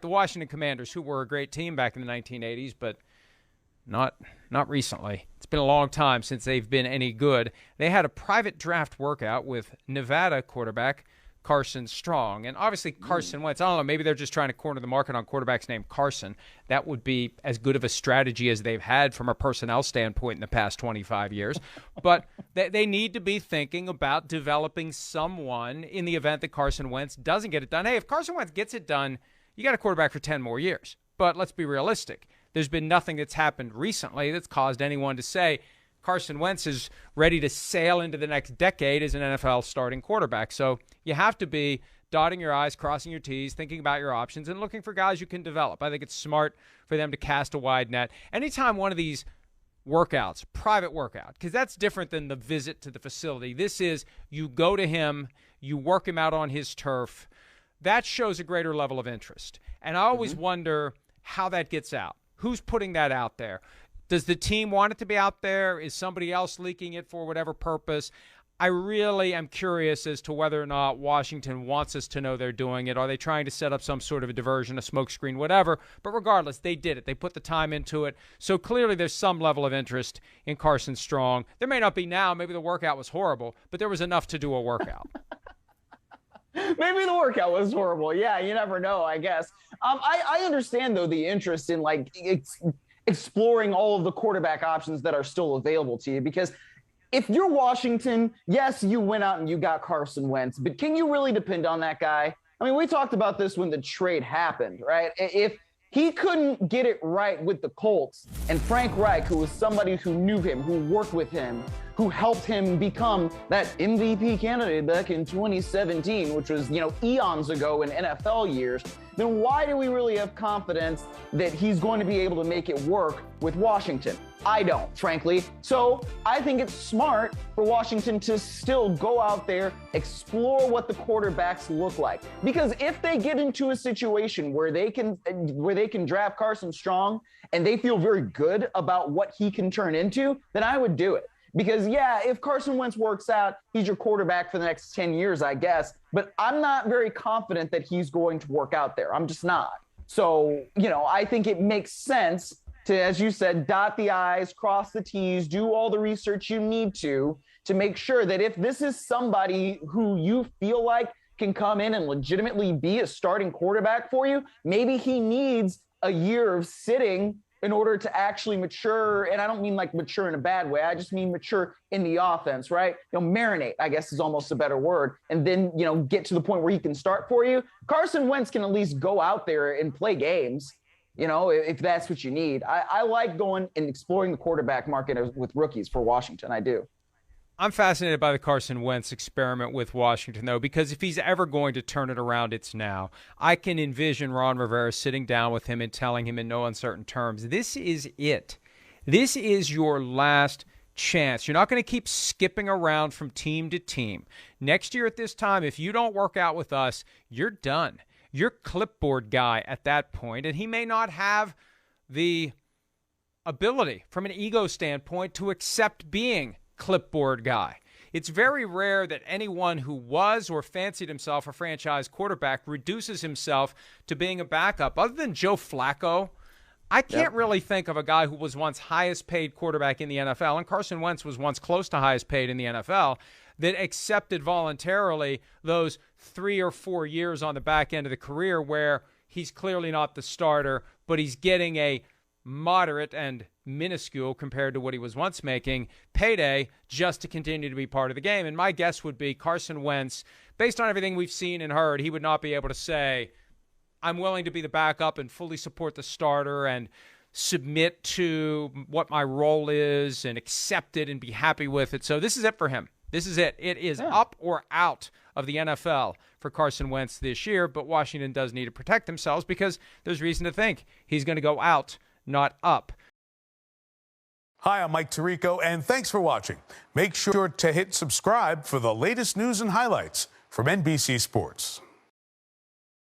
the Washington Commanders, who were a great team back in the 1980s, but not recently. It's been a long time since they've been any good. They had a private draft workout with Nevada quarterback Carson Strong. And obviously Carson Wentz, I don't know, maybe they're just trying to corner the market on quarterbacks named Carson. That would be as good of a strategy as they've had from a personnel standpoint in the past 25 years. But they need to be thinking about developing someone in the event that Carson Wentz doesn't get it done. Hey, if Carson Wentz gets it done, you got a quarterback for 10 more years. But let's be realistic. There's been nothing that's happened recently that's caused anyone to say Carson Wentz is ready to sail into the next decade as an NFL starting quarterback. So you have to be dotting your I's, crossing your T's, thinking about your options, and looking for guys you can develop. I think it's smart for them to cast a wide net. Anytime one of these workouts, private workout, because that's different than the visit to the facility. This is you go to him, you work him out on his turf. That shows a greater level of interest. And I always wonder how that gets out. Who's putting that out there? Does the team want it to be out there? Is somebody else leaking it for whatever purpose? I really am curious as to whether or not Washington wants us to know they're doing it. Are they trying to set up some sort of a diversion, a smokescreen, whatever? But regardless, they did it. They put the time into it. So clearly there's some level of interest in Carson Strong. There may not be now. Maybe the workout was horrible, but there was enough to do a workout. Maybe the workout was horrible. Yeah, you never know, I guess. I understand, though, the interest in, like, exploring all of the quarterback options that are still available to you. Because if you're Washington, yes, you went out and you got Carson Wentz, but can you really depend on that guy? I mean, we talked about this when the trade happened, right? If he couldn't get it right with the Colts, and Frank Reich, who was somebody who knew him, who worked with him, who helped him become that MVP candidate back in 2017, which was, eons ago in NFL years, then why do we really have confidence that he's going to be able to make it work with Washington? I don't, frankly. So I think it's smart for Washington to still go out there, explore what the quarterbacks look like. Because if they get into a situation where they can draft Carson Strong and they feel very good about what he can turn into, then I would do it. Because, yeah, if Carson Wentz works out, he's your quarterback for the next 10 years, I guess. But I'm not very confident that he's going to work out there. I'm just not. So, I think it makes sense to, as you said, dot the I's, cross the T's, do all the research you need to make sure that if this is somebody who you feel like can come in and legitimately be a starting quarterback for you, maybe he needs a year of sitting in order to actually mature. And I don't mean like mature in a bad way. I just mean mature in the offense, right? Marinate, I guess is almost a better word. And then, get to the point where he can start for you. Carson Wentz can at least go out there and play games, if that's what you need. I like going and exploring the quarterback market with rookies for Washington. I do. I'm fascinated by the Carson Wentz experiment with Washington, though, because if he's ever going to turn it around, it's now. I can envision Ron Rivera sitting down with him and telling him in no uncertain terms, this is it. This is your last chance. You're not going to keep skipping around from team to team. Next year at this time, if you don't work out with us, you're done. You're clipboard guy at that point, and he may not have the ability from an ego standpoint to accept being clipboard guy. It's very rare that anyone who was or fancied himself a franchise quarterback reduces himself to being a backup. Other than Joe Flacco, I can't really think of a guy who was once highest paid quarterback in the NFL, and Carson Wentz was once close to highest paid in the NFL, that accepted voluntarily those 3 or 4 years on the back end of the career where he's clearly not the starter, but he's getting a moderate and minuscule compared to what he was once making payday just to continue to be part of the game. And my guess would be Carson Wentz, based on everything we've seen and heard, he would not be able to say, I'm willing to be the backup and fully support the starter and submit to what my role is and accept it and be happy with it. So this is it for him. This is it. It is up or out of the NFL for Carson Wentz this year, but Washington does need to protect themselves because there's reason to think he's going to go out, not up. Hi, I'm Mike Tirico, and thanks for watching. Make sure to hit subscribe for the latest news and highlights from NBC Sports.